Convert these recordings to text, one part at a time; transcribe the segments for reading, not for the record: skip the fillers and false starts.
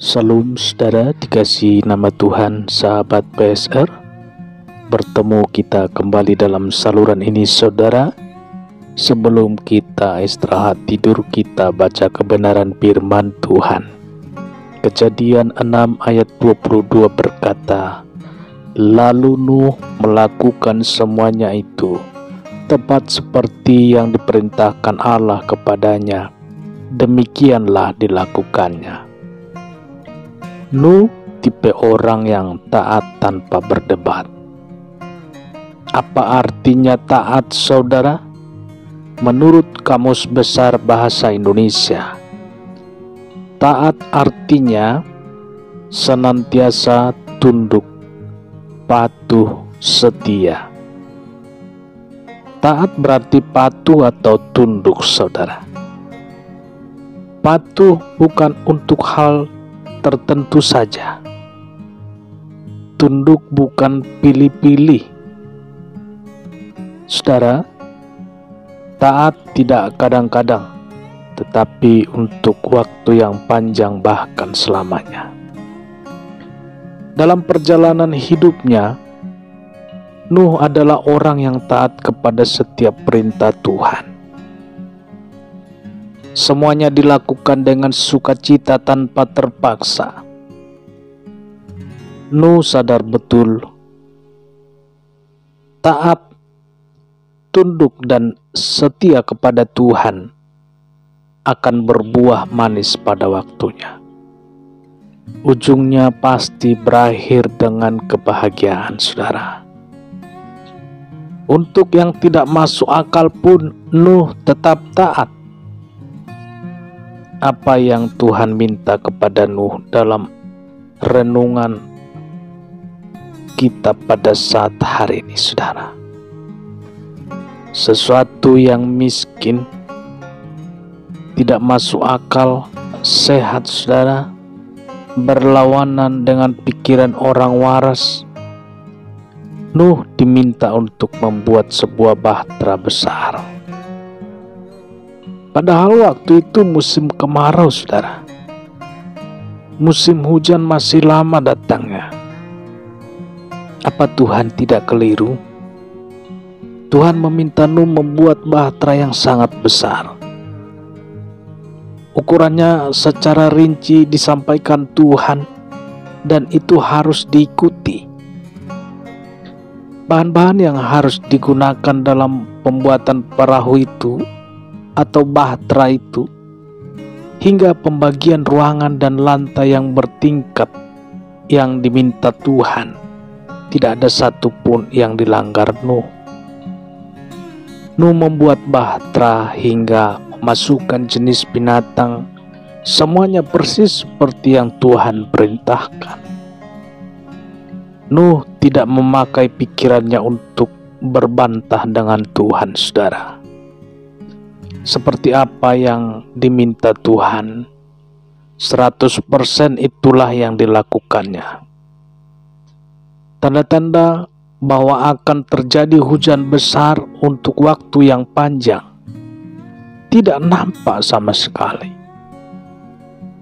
Salam saudara dikasih nama Tuhan, sahabat PSR. Bertemu kita kembali dalam saluran ini saudara. Sebelum kita istirahat tidur, kita baca kebenaran firman Tuhan. Kejadian 6 ayat 22 berkata, "Lalu Nuh melakukan semuanya itu, tepat seperti yang diperintahkan Allah kepadanya. Demikianlah dilakukannya." Nuh tipe orang yang taat tanpa berdebat. Apa artinya taat, saudara? Menurut Kamus Besar Bahasa Indonesia, taat artinya senantiasa tunduk, patuh, setia. Taat berarti patuh atau tunduk, saudara. Patuh bukan untuk hal tertentu saja. Tunduk bukan pilih-pilih. Saudara, taat tidak kadang-kadang, tetapi untuk waktu yang panjang, bahkan selamanya. Dalam perjalanan hidupnya, Nuh adalah orang yang taat kepada setiap perintah Tuhan. Semuanya dilakukan dengan sukacita tanpa terpaksa. Nuh sadar betul, taat, tunduk dan setia kepada Tuhan akan berbuah manis pada waktunya. Ujungnya pasti berakhir dengan kebahagiaan, saudara. Untuk yang tidak masuk akal pun, Nuh tetap taat. Apa yang Tuhan minta kepada Nuh dalam renungan kita pada saat hari ini, saudara? Sesuatu yang miskin, tidak masuk akal, sehat, saudara, berlawanan dengan pikiran orang waras. Nuh diminta untuk membuat sebuah bahtera besar. Padahal waktu itu musim kemarau, saudara. Musim hujan masih lama datangnya. Apa Tuhan tidak keliru? Tuhan meminta Nuh membuat bahtera yang sangat besar. Ukurannya secara rinci disampaikan Tuhan, dan itu harus diikuti. Bahan-bahan yang harus digunakan dalam pembuatan perahu itu atau bahtera itu, hingga pembagian ruangan dan lantai yang bertingkat yang diminta Tuhan, tidak ada satupun yang dilanggar Nuh. Nuh membuat bahtera hingga memasukkan jenis binatang, semuanya persis seperti yang Tuhan perintahkan. Nuh tidak memakai pikirannya untuk berbantah dengan Tuhan, saudara. Seperti apa yang diminta Tuhan, 100% itulah yang dilakukannya. Tanda-tanda bahwa akan terjadi hujan besar untuk waktu yang panjang tidak nampak sama sekali.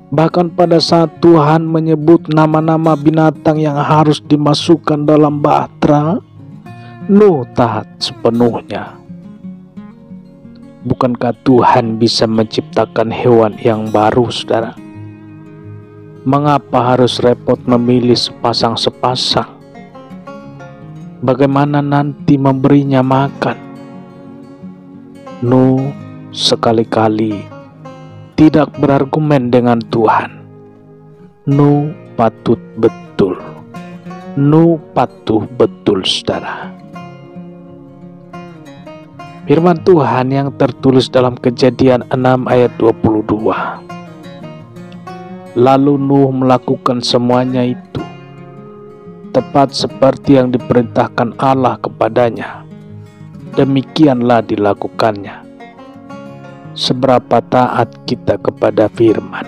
Bahkan pada saat Tuhan menyebut nama-nama binatang yang harus dimasukkan dalam bahtera, Nuh taat sepenuhnya. Bukankah Tuhan bisa menciptakan hewan yang baru, saudara? Mengapa harus repot memilih sepasang-sepasang? Bagaimana nanti memberinya makan? Nuh sekali-kali tidak berargumen dengan Tuhan. Nuh patut betul. Nuh patuh betul, saudara. Firman Tuhan yang tertulis dalam Kejadian 6 ayat 22. Lalu Nuh melakukan semuanya itu, tepat seperti yang diperintahkan Allah kepadanya. Demikianlah dilakukannya. Seberapa taat kita kepada firman?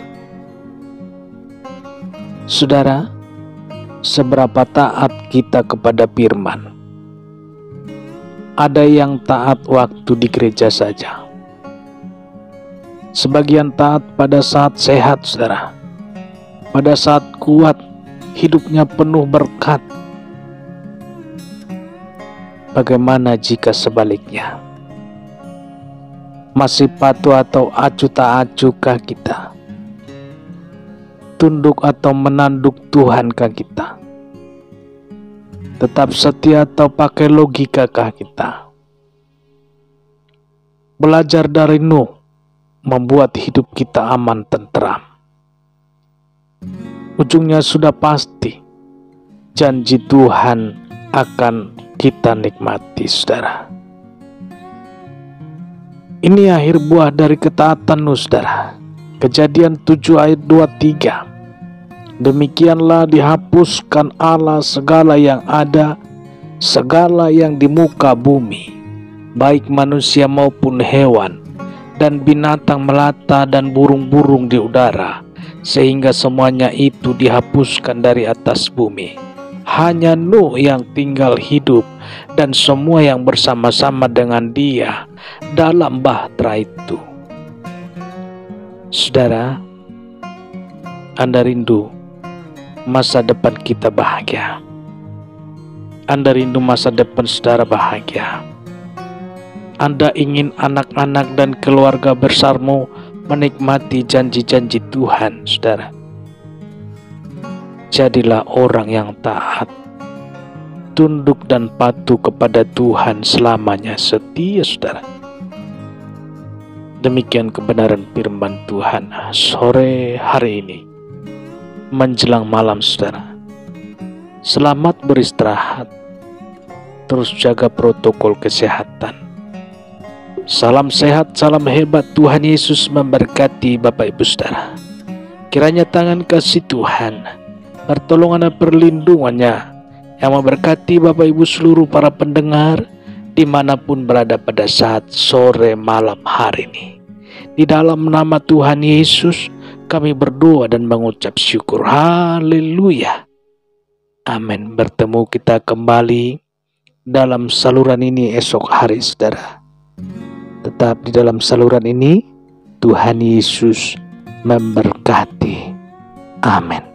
Saudara, seberapa taat kita kepada firman? Ada yang taat waktu di gereja saja. Sebagian taat pada saat sehat, saudara. pada saat kuat hidupnya penuh berkat. Bagaimana jika sebaliknya? Masih patuh atau acuh tak acuhkah kita? Tunduk atau menanduk Tuhankah kita? Tetap setia atau pakai logikakah kita? Belajar dari Nuh membuat hidup kita aman tentram. Ujungnya sudah pasti, janji Tuhan akan kita nikmati, saudara. Ini akhir buah dari ketaatan Nuh, saudara. Kejadian 7 ayat 23. Demikianlah dihapuskan Allah segala yang ada, segala yang di muka bumi, baik manusia maupun hewan, dan binatang melata dan burung-burung di udara, sehingga semuanya itu dihapuskan dari atas bumi. Hanya Nuh yang tinggal hidup dan semua yang bersama-sama dengan dia dalam bahtera itu. Saudara, Anda rindu masa depan kita bahagia. Anda rindu masa depan saudara bahagia. Anda ingin anak-anak dan keluarga besarmu menikmati janji-janji Tuhan, saudara. Jadilah orang yang taat, tunduk dan patuh kepada Tuhan selamanya setia, saudara. Demikian kebenaran firman Tuhan sore hari ini menjelang malam, saudara. Selamat beristirahat, terus jaga protokol kesehatan. Salam sehat, salam hebat. Tuhan Yesus memberkati Bapak Ibu saudara. Kiranya tangan kasih Tuhan, pertolongan dan perlindungannya yang memberkati Bapak Ibu seluruh para pendengar dimanapun berada pada saat sore malam hari ini. Di dalam nama Tuhan Yesus kami berdoa dan mengucap syukur. Haleluya. Amin. Bertemu kita kembali dalam saluran ini esok hari, saudara. Tetap di dalam saluran ini, Tuhan Yesus memberkati. Amin.